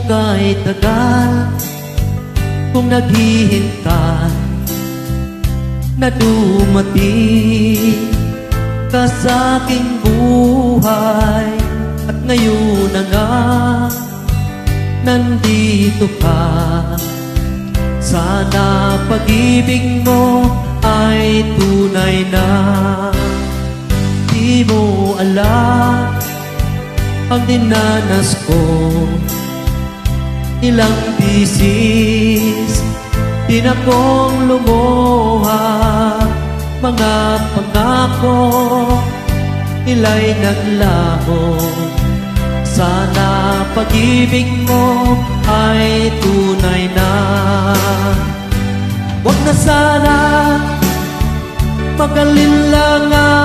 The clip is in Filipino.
kay tagal kung naghihintay na dumating ka sa aking buhay. At ngayon na nga nandito ka. Sana pag-ibig mo ay tunay na. Di mo alam ang dinanas ko, ilang bisis din akong lumuha. Mga pangako ila'y naglaho. Sana pag-ibig mo ay tunay na. Huwag na sana mag-alala